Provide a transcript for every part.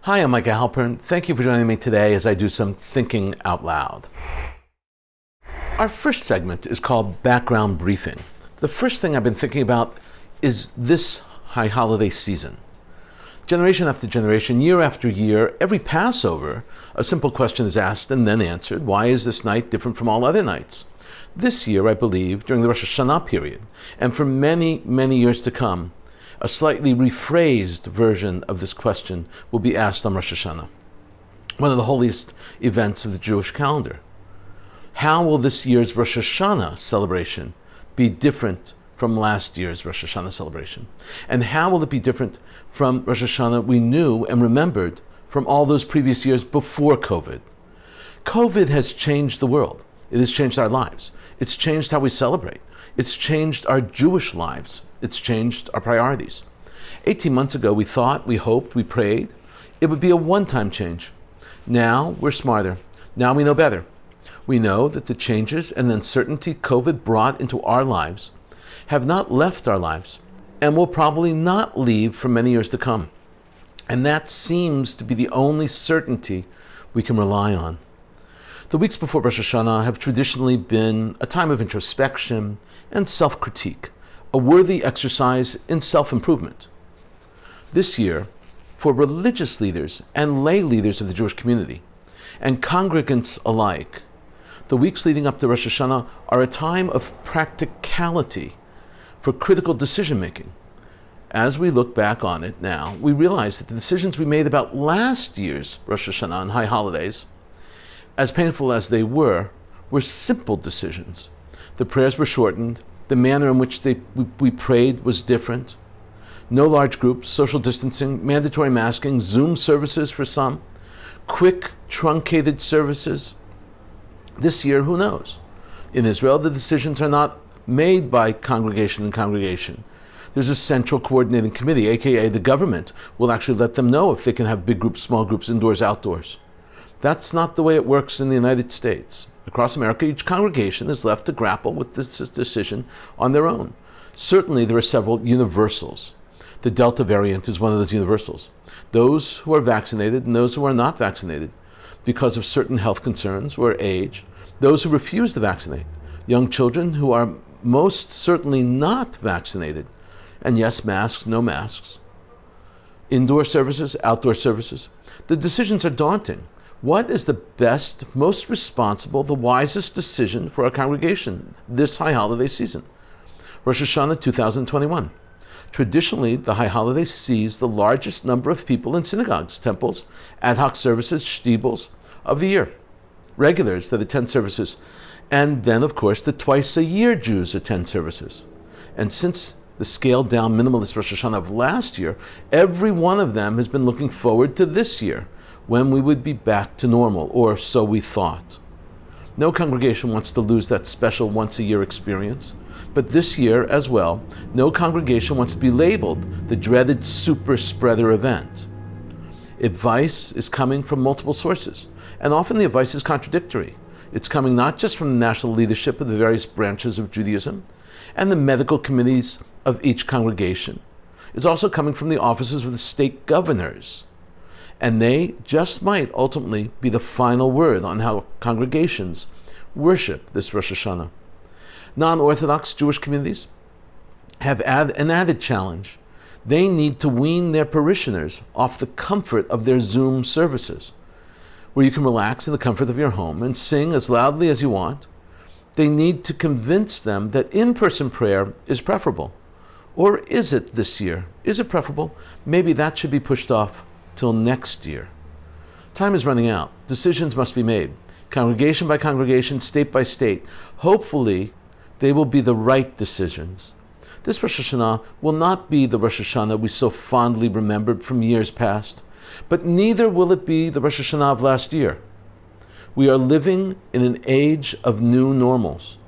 Hi, I'm Micah Halpern. Thank you for joining me today as I do some thinking out loud. Our first segment is called Background Briefing. The first thing I've been thinking about is this high holiday season. Generation after generation, year after year, every Passover, a simple question is asked and then answered. Why is this night different from all other nights? This year, I believe, during the Rosh Hashanah period, and for many, many years to come, a slightly rephrased version of this question will be asked on Rosh Hashanah, one of the holiest events of the Jewish calendar. How will this year's Rosh Hashanah celebration be different from last year's Rosh Hashanah celebration? And how will it be different from Rosh Hashanah we knew and remembered from all those previous years before COVID? COVID has changed the world. It has changed our lives. It's changed how we celebrate. It's changed our Jewish lives. It's changed our priorities. 18 months ago, we thought, we hoped, we prayed it would be a one-time change. Now we're smarter. Now we know better. We know that the changes and the uncertainty COVID brought into our lives have not left our lives and will probably not leave for many years to come. And that seems to be the only certainty we can rely on. The weeks before Rosh Hashanah have traditionally been a time of introspection and self-critique, a worthy exercise in self-improvement. This year, for religious leaders and lay leaders of the Jewish community, and congregants alike, the weeks leading up to Rosh Hashanah are a time of practicality for critical decision-making. As we look back on it now, we realize that the decisions we made about last year's Rosh Hashanah and high holidays, as painful as they were simple decisions. The prayers were shortened. The manner in which we prayed was different. No large groups, social distancing, mandatory masking, Zoom services for some, quick, truncated services. This year, who knows? In Israel, the decisions are not made by congregation and congregation. There's a central coordinating committee, aka the government, will actually let them know if they can have big groups, small groups, indoors, outdoors. That's not the way it works in the United States. Across America, each congregation is left to grapple with this decision on their own. Certainly, there are several universals. The Delta variant is one of those universals. Those who are vaccinated and those who are not vaccinated because of certain health concerns or age, those who refuse to vaccinate, young children who are most certainly not vaccinated, and yes, masks, no masks, indoor services, outdoor services. The decisions are daunting. What is the best, most responsible, the wisest decision for our congregation this high holiday season? Rosh Hashanah 2021. Traditionally, the high holiday sees the largest number of people in synagogues, temples, ad hoc services, shtibels of the year. Regulars that attend services, and then, of course, the twice-a-year Jews attend services. And since the scaled-down minimalist Rosh Hashanah of last year, every one of them has been looking forward to this year, when we would be back to normal, or so we thought. No congregation wants to lose that special once-a-year experience, but this year as well, no congregation wants to be labeled the dreaded super spreader event. Advice is coming from multiple sources, and often the advice is contradictory. It's coming not just from the national leadership of the various branches of Judaism and the medical committees of each congregation. It's also coming from the offices of the state governors. And they just might ultimately be the final word on how congregations worship this Rosh Hashanah. Non-Orthodox Jewish communities have an added challenge. They need to wean their parishioners off the comfort of their Zoom services, where you can relax in the comfort of your home and sing as loudly as you want. They need to convince them that in-person prayer is preferable. Or is it this year? Is it preferable? Maybe that should be pushed off till next year. Time is running out. Decisions must be made, congregation by congregation, state by state. Hopefully, they will be the right decisions. This Rosh Hashanah will not be the Rosh Hashanah we so fondly remembered from years past, but neither will it be the Rosh Hashanah of last year. We are living in an age of new normals.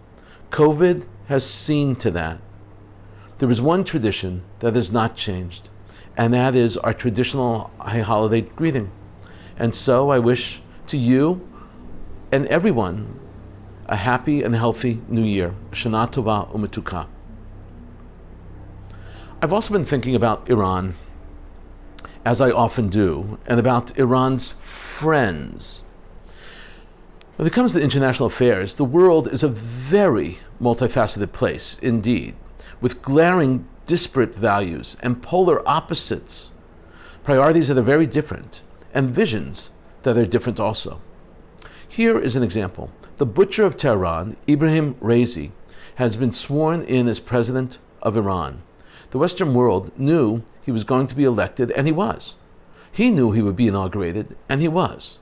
COVID has seen to that. There is one tradition that has not changed, and that is our traditional high holiday greeting. And so I wish to you and everyone a happy and healthy new year. Shana Tova Umetuka. I've also been thinking about Iran as I often do, and about Iran's friends. When it comes to international affairs, the world is a very multifaceted place indeed, with glaring disparate values and polar opposites, priorities that are very different, and visions that are different also. Here is an example. The butcher of Tehran, Ibrahim Raisi, has been sworn in as president of Iran. The Western world knew he was going to be elected, and he was. He knew he would be inaugurated, and he was.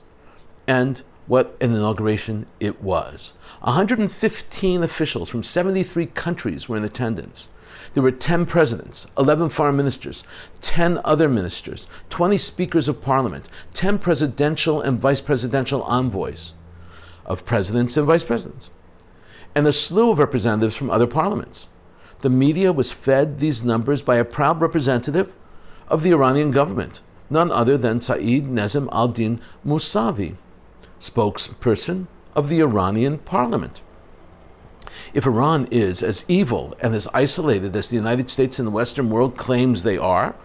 And what an inauguration it was. 115 officials from 73 countries were in attendance. There were 10 presidents, 11 foreign ministers, 10 other ministers, 20 speakers of parliament, 10 presidential and vice presidential envoys of presidents and vice presidents, and a slew of representatives from other parliaments. The media was fed these numbers by a proud representative of the Iranian government, none other than Saeed Nezim al-Din Mousavi, spokesperson of the Iranian parliament. If Iran is as evil and as isolated as the United States and the Western world claims they are,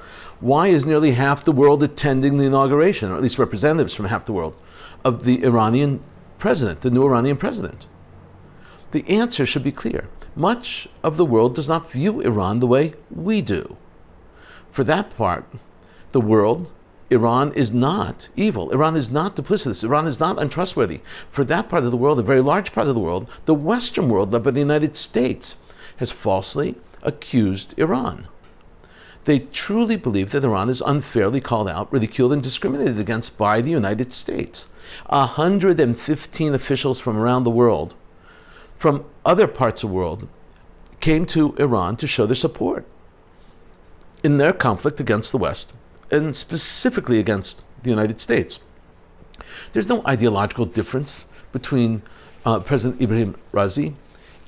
why is nearly half the world attending the inauguration, or at least representatives from half the world, of the Iranian president, the new Iranian president? The answer should be clear. Much of the world does not view Iran the way we do. For that part, the world, Iran is not evil. Iran is not duplicitous. Iran is not untrustworthy. For that part of the world, a very large part of the world, the Western world, led by the United States, has falsely accused Iran. They truly believe that Iran is unfairly called out, ridiculed, and discriminated against by the United States. 115 officials from around the world, from other parts of the world, came to Iran to show their support in their conflict against the West, and specifically against the United States. There's no ideological difference between President Ibrahim Raisi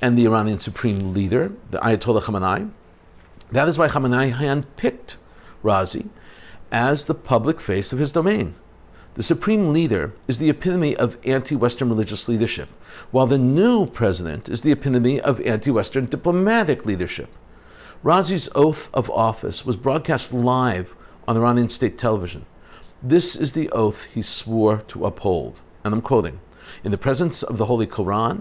and the Iranian supreme leader, the Ayatollah Khamenei. That is why Khamenei handpicked Raisi as the public face of his domain. The supreme leader is the epitome of anti-Western religious leadership, while the new president is the epitome of anti-Western diplomatic leadership. Raisi's oath of office was broadcast live on Iranian state television. This is the oath he swore to uphold. And I'm quoting, "In the presence of the Holy Quran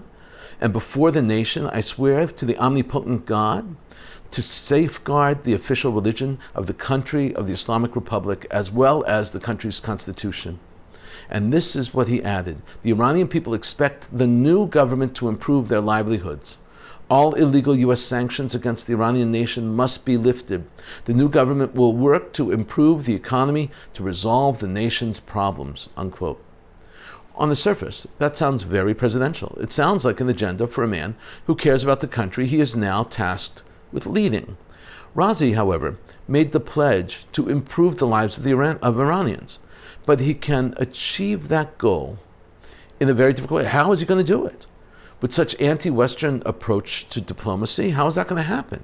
and before the nation, I swear to the omnipotent God to safeguard the official religion of the country of the Islamic Republic as well as the country's constitution." And this is what he added. "The Iranian people expect the new government to improve their livelihoods. All illegal U.S. sanctions against the Iranian nation must be lifted. The new government will work to improve the economy to resolve the nation's problems," unquote. On the surface, that sounds very presidential. It sounds like an agenda for a man who cares about the country he is now tasked with leading. Raisi, however, made the pledge to improve the lives of Iranians, but he can achieve that goal in a very difficult way. How is he going to do it? With such anti-Western approach to diplomacy, how is that going to happen?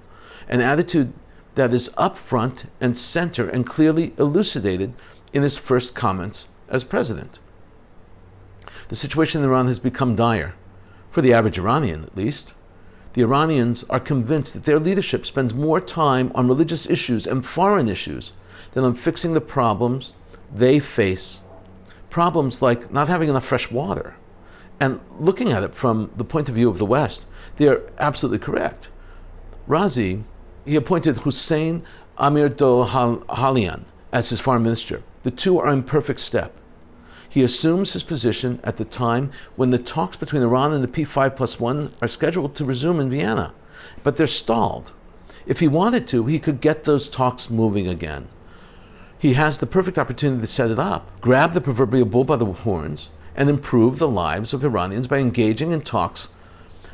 An attitude that is upfront and center and clearly elucidated in his first comments as president. The situation in Iran has become dire, for the average Iranian at least. The Iranians are convinced that their leadership spends more time on religious issues and foreign issues than on fixing the problems they face. Problems like not having enough fresh water. And looking at it from the point of view of the West, they are absolutely correct. Raisi, he appointed Hussein Amir-Dohalian as his foreign minister. The two are in perfect step. He assumes his position at the time when the talks between Iran and the P5+1 are scheduled to resume in Vienna, but they're stalled. If he wanted to, he could get those talks moving again. He has the perfect opportunity to set it up, grab the proverbial bull by the horns, and improve the lives of Iranians by engaging in talks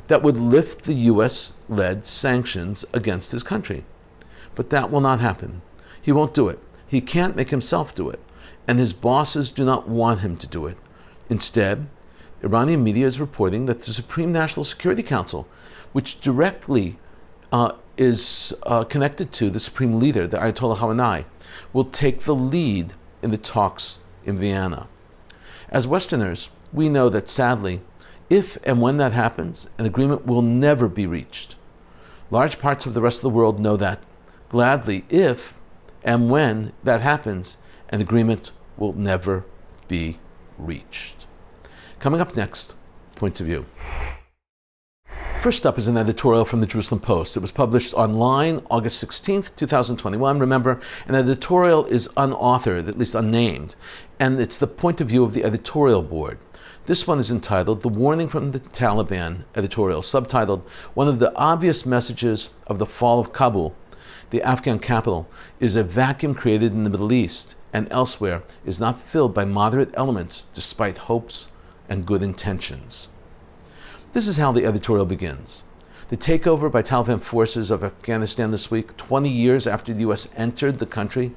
that would lift the U.S.-led sanctions against his country. But that will not happen. He won't do it. He can't make himself do it. And his bosses do not want him to do it. Instead, Iranian media is reporting that the Supreme National Security Council, which directly is connected to the supreme leader, the Ayatollah Khamenei, will take the lead in the talks in Vienna. As Westerners, we know that sadly, if and when that happens, an agreement will never be reached. Large parts of the rest of the world know that. Gladly, if and when that happens, An agreement will never be reached. Coming up next, points of view. First up is an editorial from the Jerusalem Post. It was published online August 16th, 2021. Remember, an editorial is unauthored, at least unnamed, and it's the point of view of the editorial board. This one is entitled The Warning from the Taliban editorial, subtitled One of the Obvious Messages of the Fall of Kabul, the Afghan capital, is a vacuum created in the Middle East and elsewhere is not filled by moderate elements despite hopes and good intentions. This is how the editorial begins. The takeover by Taliban forces of Afghanistan this week, 20 years after the U.S. entered the country,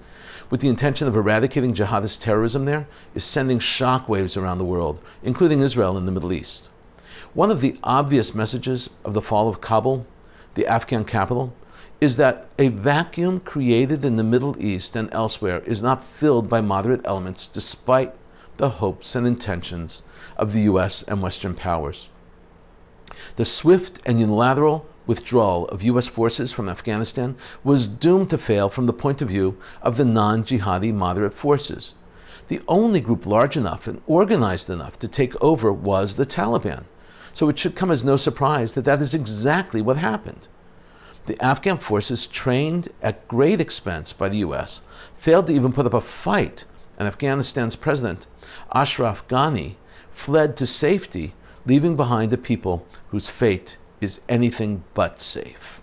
with the intention of eradicating jihadist terrorism there, is sending shockwaves around the world, including Israel and the Middle East. One of the obvious messages of the fall of Kabul, the Afghan capital, is that a vacuum created in the Middle East and elsewhere is not filled by moderate elements despite the hopes and intentions of the U.S. and Western powers. The swift and unilateral withdrawal of U.S. forces from Afghanistan was doomed to fail from the point of view of the non-jihadi moderate forces. The only group large enough and organized enough to take over was the Taliban. So it should come as no surprise that that is exactly what happened. The Afghan forces, trained at great expense by the U.S., failed to even put up a fight, and Afghanistan's president, Ashraf Ghani, fled to safety, leaving behind a people whose fate is anything but safe.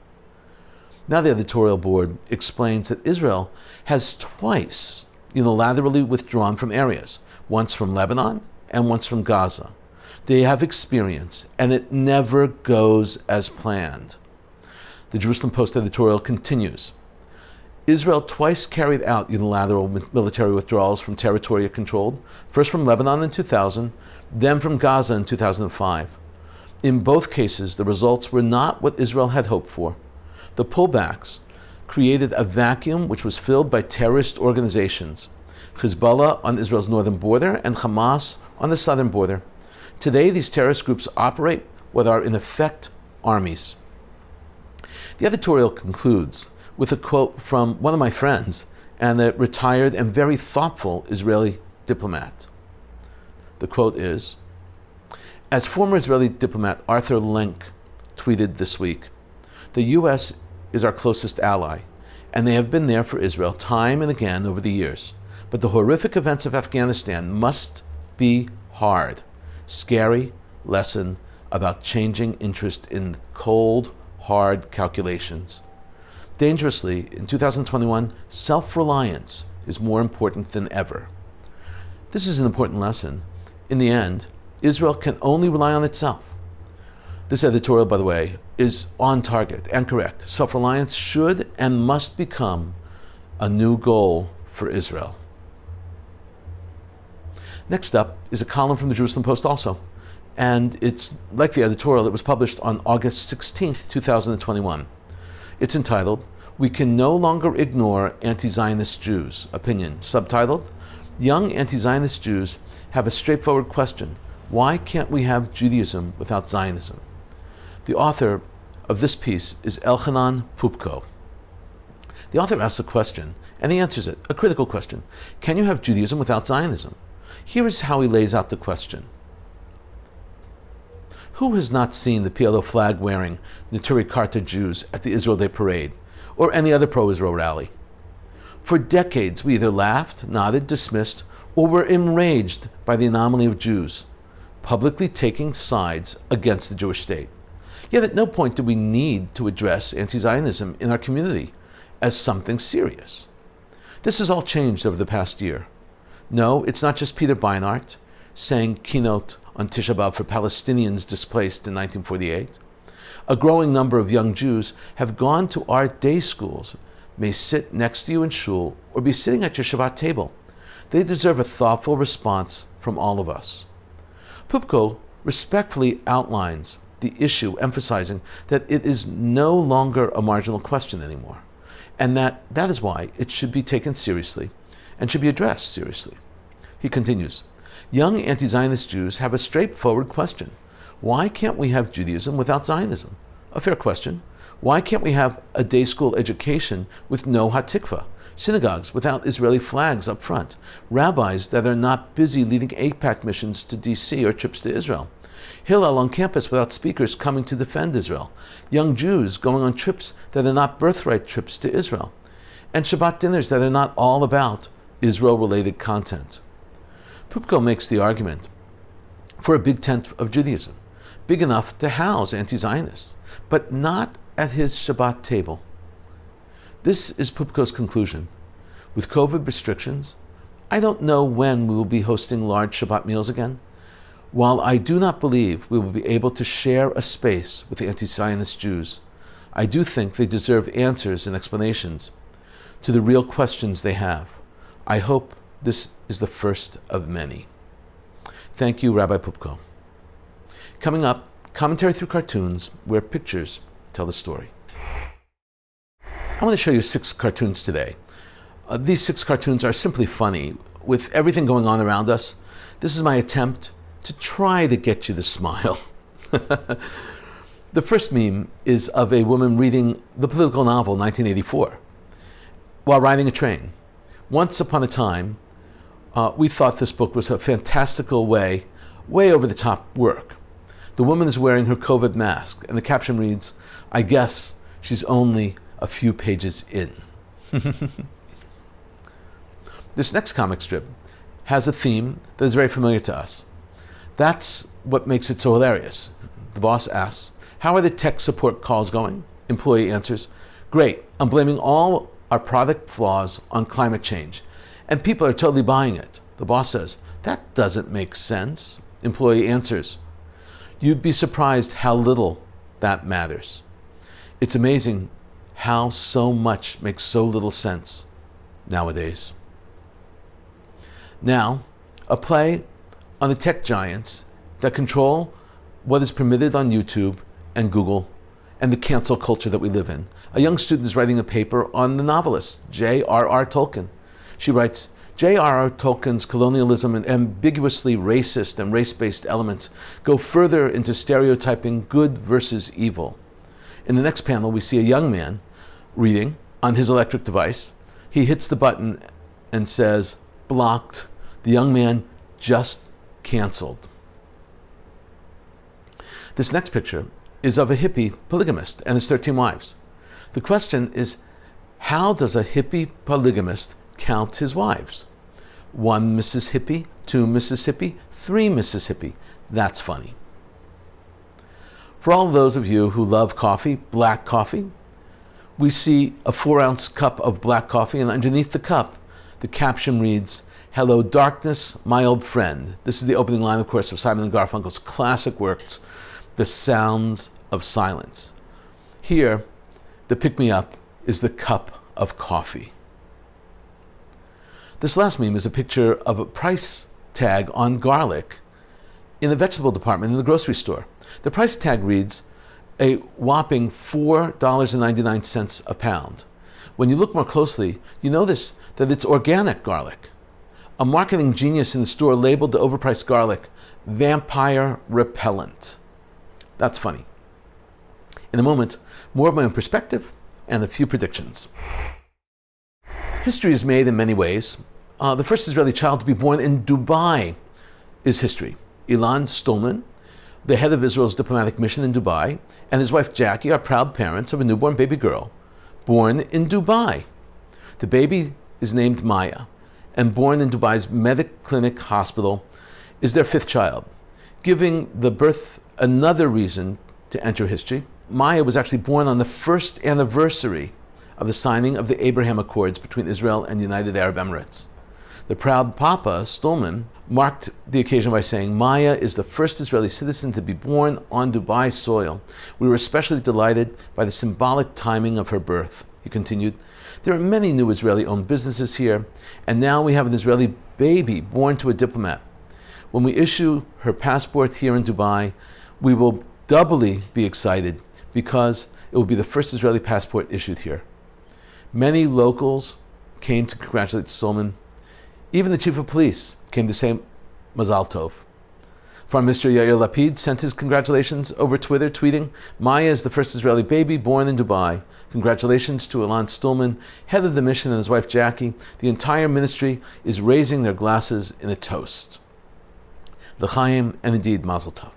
Now the editorial board explains that Israel has twice unilaterally withdrawn from areas, once from Lebanon and once from Gaza. They have experience, and it never goes as planned. The Jerusalem Post editorial continues. Israel twice carried out unilateral military withdrawals from territory it controlled, first from Lebanon in 2000, then from Gaza in 2005. In both cases, the results were not what Israel had hoped for. The pullbacks created a vacuum which was filled by terrorist organizations, Hezbollah on Israel's northern border and Hamas on the southern border. Today, these terrorist groups operate what are in effect armies. The editorial concludes with a quote from one of my friends and a retired and very thoughtful Israeli diplomat. The quote is, as former Israeli diplomat Arthur Lenk tweeted this week, the U.S. is our closest ally, and they have been there for Israel time and again over the years. But the horrific events of Afghanistan must be hard, scary lesson about changing interest in cold, hard calculations. Dangerously, in 2021, self-reliance is more important than ever. This is an important lesson. In the end, Israel can only rely on itself. This editorial, by the way, is on target and correct. Self-reliance should and must become a new goal for Israel. Next up is a column from the Jerusalem Post also. And it's like the editorial, it was published on August 16th, 2021. It's entitled, We Can No Longer Ignore Anti-Zionist Jews, opinion. Subtitled, Young anti-Zionist Jews have a straightforward question. Why can't we have Judaism without Zionism? The author of this piece is Elchanan Pupko. The author asks a question, and he answers it, a critical question. Can you have Judaism without Zionism? Here is how he lays out the question. Who has not seen the PLO flag-wearing Neturei Karta Jews at the Israel Day Parade, or any other pro-Israel rally? For decades, we either laughed, nodded, dismissed, or were enraged by the anomaly of Jews, publicly taking sides against the Jewish state. Yet at no point did we need to address anti-Zionism in our community as something serious. This has all changed over the past year. No, it's not just Peter Beinart saying keynote on Tisha B'Av for Palestinians displaced in 1948. A growing number of young Jews have gone to our day schools, may sit next to you in shul, or be sitting at your Shabbat table. They deserve a thoughtful response from all of us. Pupko respectfully outlines the issue, emphasizing that it is no longer a marginal question anymore, and that is why it should be taken seriously and should be addressed seriously. He continues, young anti-Zionist Jews have a straightforward question. Why can't we have Judaism without Zionism? A fair question. Why can't we have a day school education with no Hatikvah? synagogues without Israeli flags up front, rabbis that are not busy leading AIPAC missions to DC or trips to Israel, Hillel on campus without speakers coming to defend Israel, young Jews going on trips that are not birthright trips to Israel, and Shabbat dinners that are not all about Israel-related content. Pupko makes the argument for a big tent of Judaism, big enough to house anti-Zionists, but not at his Shabbat table. This is Pupko's conclusion. With COVID restrictions, I don't know when we will be hosting large Shabbat meals again. While I do not believe we will be able to share a space with the anti-Zionist Jews, I do think they deserve answers and explanations to the real questions they have. I hope this is the first of many. Thank you, Rabbi Pupko. Coming up, commentary through cartoons where pictures tell the story. I want to show you 6 cartoons today. These 6 cartoons are simply funny. With everything going on around us, this is my attempt to try to get you to smile. The first meme is of a woman reading the political novel 1984 while riding a train. Once upon a time, we thought this book was a fantastical way over the top work. The woman is wearing her COVID mask, and the caption reads, "I guess she's only a few pages in." This next comic strip has a theme that is very familiar to us. That's what makes it so hilarious. The boss asks, "How are the tech support calls going?" Employee answers, "Great, I'm blaming all our product flaws on climate change, and people are totally buying it." The boss says, "That doesn't make sense." Employee answers, "You'd be surprised how little that matters." It's amazing how so much makes so little sense nowadays. Now, a play on the tech giants that control what is permitted on YouTube and Google and the cancel culture that we live in. A young student is writing a paper on the novelist J.R.R. Tolkien. She writes, J.R.R. Tolkien's colonialism and ambiguously racist and race-based elements go further into stereotyping good versus evil. In the next panel, we see a young man reading on his electric device. He hits the button and says, "Blocked." The young man just canceled. This next picture is of a hippie polygamist and his 13 wives. The question is, how does a hippie polygamist count his wives? 1 Mississippi, 2 Mississippi, 3 Mississippi. That's funny. For all of those of you who love coffee, black coffee, we see a 4-ounce cup of black coffee, and underneath the cup, the caption reads, "Hello darkness, my old friend." This is the opening line, of course, of Simon & Garfunkel's classic works, The Sounds of Silence. Here, the pick-me-up is the cup of coffee. This last meme is a picture of a price tag on garlic in the vegetable department in the grocery store. The price tag reads a whopping $4.99 a pound. When you look more closely, you notice that it's organic garlic. A marketing genius in the store labeled the overpriced garlic vampire repellent. That's funny. In a moment, more of my own perspective and a few predictions. History is made in many ways. The first Israeli child to be born in Dubai is history. Ilan Stolman, the head of Israel's diplomatic mission in Dubai, and his wife Jackie are proud parents of a newborn baby girl born in Dubai. The baby is named Maya, and born in Dubai's Medic Clinic Hospital, is their 5th child, giving the birth another reason to enter history. Maya was actually born on the 1st anniversary of the signing of the Abraham Accords between Israel and the United Arab Emirates. The proud Papa, Stolman, marked the occasion by saying, "Maya is the first Israeli citizen to be born on Dubai soil. We were especially delighted by the symbolic timing of her birth." He continued, "There are many new Israeli-owned businesses here, and now we have an Israeli baby born to a diplomat. When we issue her passport here in Dubai, we will doubly be excited because it will be the first Israeli passport issued here." Many locals came to congratulate Stolman. Even the chief of police came to say Mazal Tov. Foreign Minister Yair Lapid sent his congratulations over Twitter, tweeting, "Maya is the first Israeli baby born in Dubai. Congratulations to Ilan Stulman, head of the mission, and his wife Jackie. The entire ministry is raising their glasses in a toast. L'chaim, and indeed Mazel Tov."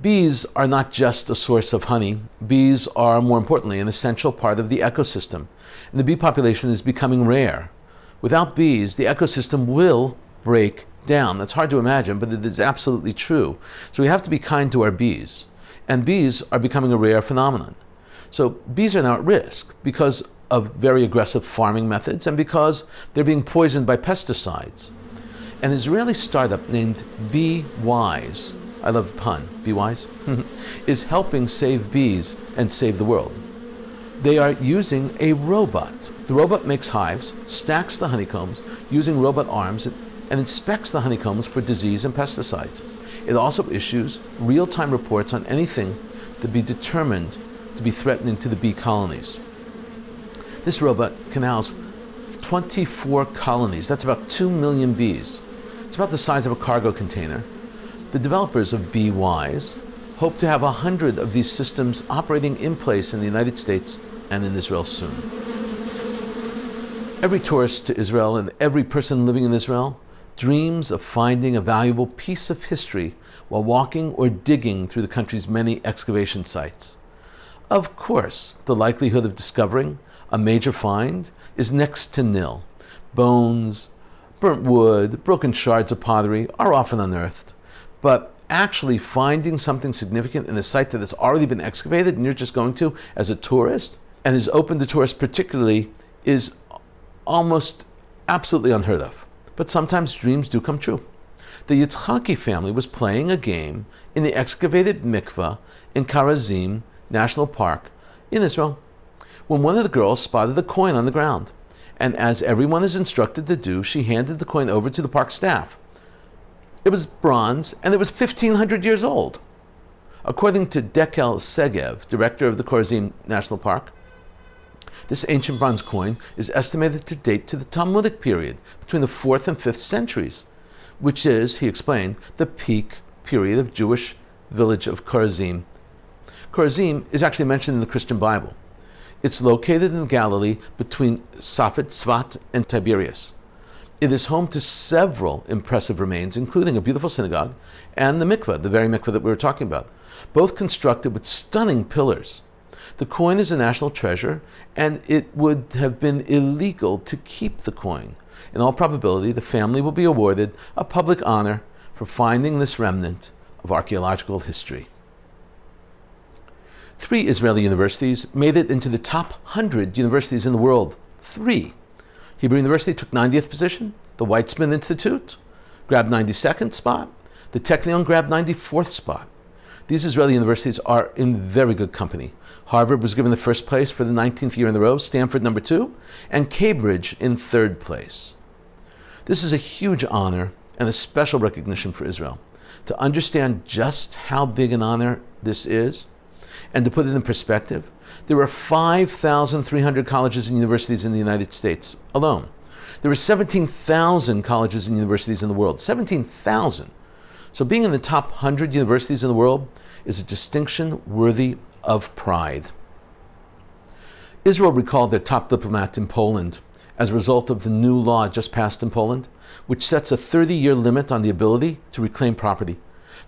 Bees are not just a source of honey. Bees are, more importantly, an essential part of the ecosystem. And the bee population is becoming rare. Without bees, the ecosystem will break down. That's hard to imagine, but it is absolutely true. So we have to be kind to our bees. And bees are becoming a rare phenomenon. So bees are now at risk because of very aggressive farming methods and because they're being poisoned by pesticides. An Israeli startup named Bee Wise, I love the pun, Bee Wise, is helping save bees and save the world. They are using a robot. The robot makes hives, stacks the honeycombs using robot arms, and inspects the honeycombs for disease and pesticides. It also issues real-time reports on anything that be determined to be threatening to the bee colonies. This robot can house 24 colonies. That's about 2 million bees. It's about the size of a cargo container. The developers of Bee Wise hope to have 100 of these systems operating in place in the United States and in Israel soon. Every tourist to Israel and every person living in Israel dreams of finding a valuable piece of history while walking or digging through the country's many excavation sites. Of course, the likelihood of discovering a major find is next to nil. Bones, burnt wood, broken shards of pottery are often unearthed. But actually finding something significant in a site that has already been excavated and you're just going to as a tourist and is open to tourists particularly is almost absolutely unheard of. But sometimes dreams do come true. The Yitzhaki family was playing a game in the excavated mikveh in Karazim National Park in Israel when one of the girls spotted a coin on the ground. And as everyone is instructed to do, she handed the coin over to the park staff. It was bronze, and it was 1,500 years old. According to Dekel Segev, director of the Karazim National Park, this ancient bronze coin is estimated to date to the Talmudic period, between the 4th and 5th centuries, which is, he explained, the peak period of Jewish village of Karazim. Karazim is actually mentioned in the Christian Bible. It's located in Galilee between Safed, Tzfat, and Tiberias. It is home to several impressive remains, including a beautiful synagogue and the mikveh, the very mikveh that we were talking about, both constructed with stunning pillars. The coin is a national treasure, and it would have been illegal to keep the coin. In all probability, the family will be awarded a public honor for finding this remnant of archaeological history. 3 Israeli universities made it into the top 100 universities in the world. 3. Hebrew University took 90th position. The Weizmann Institute grabbed 92nd spot. The Technion grabbed 94th spot. These Israeli universities are in very good company. Harvard was given the first place for the 19th year in a row, Stanford number 2, and Cambridge in 3rd place. This is a huge honor and a special recognition for Israel. To understand just how big an honor this is, and to put it in perspective, there are 5,300 colleges and universities in the United States alone. There are 17,000 colleges and universities in the world. 17,000. So being in the top 100 universities in the world is a distinction worthy of pride. Israel recalled their top diplomat in Poland as a result of the new law just passed in Poland, which sets a 30-year limit on the ability to reclaim property.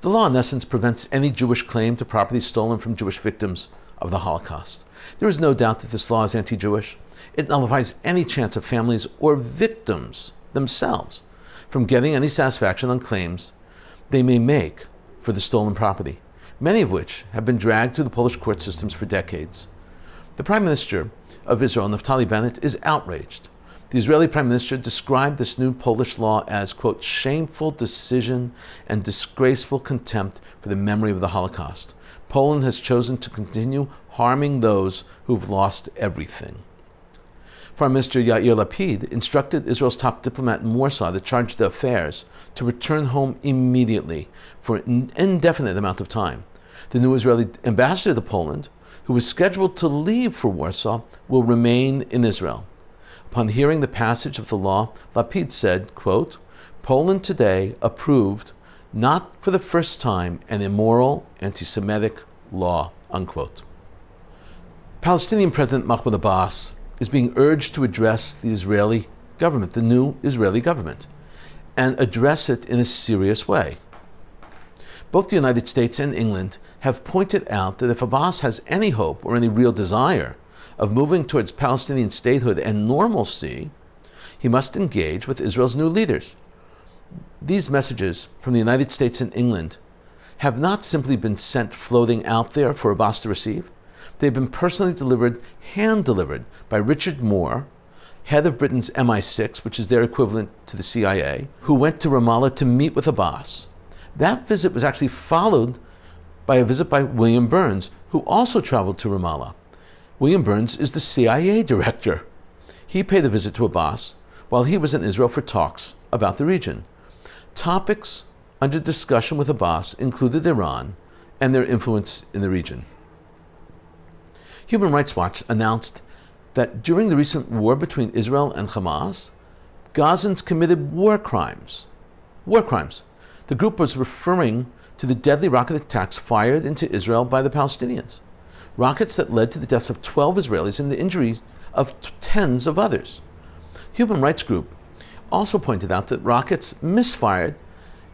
The law, in essence, prevents any Jewish claim to property stolen from Jewish victims of the Holocaust. There is no doubt that this law is anti-Jewish. It nullifies any chance of families or victims themselves from getting any satisfaction on claims they may make for the stolen property, many of which have been dragged through the Polish court systems for decades. The Prime Minister of Israel, Naftali Bennett, is outraged. The Israeli Prime Minister described this new Polish law as, quote, shameful decision and disgraceful contempt for the memory of the Holocaust. Poland has chosen to continue harming those who've lost everything. Foreign Minister Yair Lapid instructed Israel's top diplomat in Warsaw to charge the affairs to return home immediately for an indefinite amount of time. The new Israeli ambassador to Poland, who was scheduled to leave for Warsaw, will remain in Israel. Upon hearing the passage of the law, Lapid said, quote, Poland today approved, not for the first time, an immoral, anti-Semitic law, unquote. Palestinian President Mahmoud Abbas is being urged to address the Israeli government, the new Israeli government, and address it in a serious way. Both the United States and England have pointed out that if Abbas has any hope or any real desire of moving towards Palestinian statehood and normalcy, he must engage with Israel's new leaders. These messages from the United States and England have not simply been sent floating out there for Abbas to receive. They've been personally delivered, hand-delivered, by Richard Moore, head of Britain's MI6, which is their equivalent to the CIA, who went to Ramallah to meet with Abbas. That visit was actually followed by a visit by William Burns, who also traveled to Ramallah. William Burns is the CIA director. He paid a visit to Abbas while he was in Israel for talks about the region. Topics under discussion with Abbas included Iran and their influence in the region. Human Rights Watch announced that during the recent war between Israel and Hamas, Gazans committed war crimes. War crimes. The group was referring to the deadly rocket attacks fired into Israel by the Palestinians. Rockets that led to the deaths of 12 Israelis and the injuries of tens of others. Human Rights Group also pointed out that rockets misfired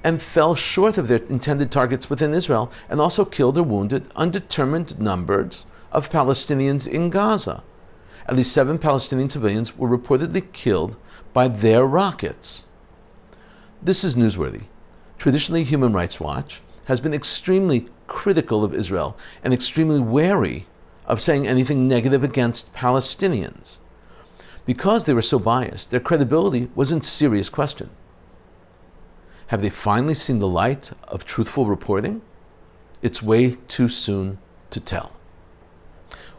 and fell short of their intended targets within Israel and also killed or wounded undetermined numbers of Palestinians in Gaza. At least 7 Palestinian civilians were reportedly killed by their rockets. This is newsworthy. Traditionally, Human Rights Watch has been extremely critical of Israel and extremely wary of saying anything negative against Palestinians. Because they were so biased, their credibility was in serious question. Have they finally seen the light of truthful reporting? It's way too soon to tell.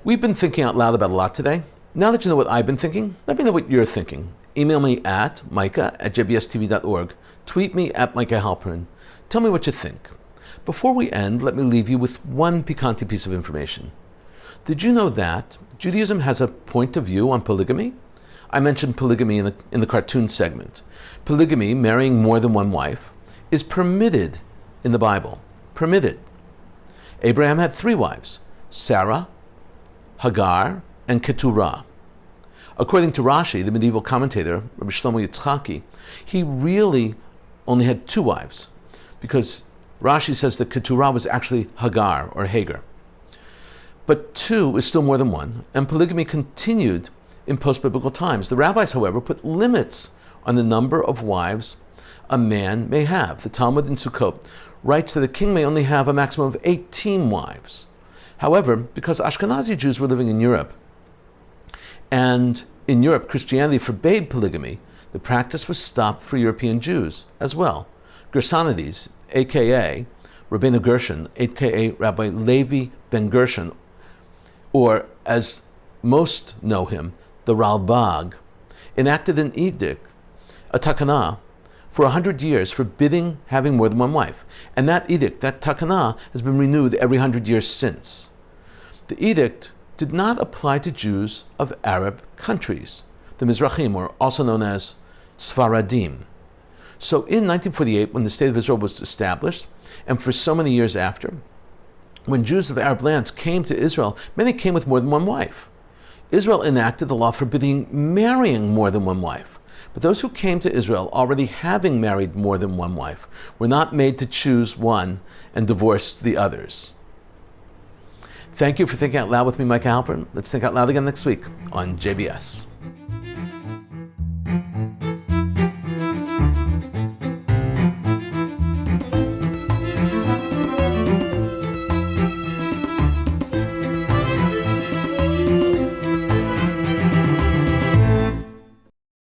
We've been thinking out loud about a lot today. Now that you know what I've been thinking, let me know what you're thinking. Email me at micah@jbstv.org. Tweet me at Micah Halpern. Tell me what you think. Before we end, let me leave you with one piquante piece of information. Did you know that Judaism has a point of view on polygamy? I mentioned polygamy in the cartoon segment. Polygamy, marrying more than one wife, is permitted in the Bible. Permitted. Abraham had 3 wives, Sarah, Hagar, and Keturah. According to Rashi, the medieval commentator, Rabbi Shlomo Yitzchaki, he really only had 2 wives, because Rashi says that Keturah was actually Hagar, or Hagar. But 2 is still more than 1, and polygamy continued in post-biblical times. The rabbis, however, put limits on the number of wives a man may have. The Talmud in Sukkot writes that a king may only have a maximum of 18 wives. However, because Ashkenazi Jews were living in Europe, and in Europe Christianity forbade polygamy, the practice was stopped for European Jews as well. Gersonides, a.k.a. Rabbeinu Gershon, a.k.a. Rabbi Levi ben Gershon, or as most know him, the Ralbag, enacted an edict, a takana, for 100 years forbidding having more than one wife. And that edict, that takana, has been renewed every 100 years since. The edict did not apply to Jews of Arab countries, the Mizrahim, or also known as Sfaradim. So in 1948, when the State of Israel was established, and for so many years after, when Jews of Arab lands came to Israel, many came with more than one wife. Israel enacted the law forbidding marrying more than one wife. But those who came to Israel already having married more than one wife were not made to choose one and divorce the others. Thank you for thinking out loud with me, Micah Halpern. Let's think out loud again next week on JBS.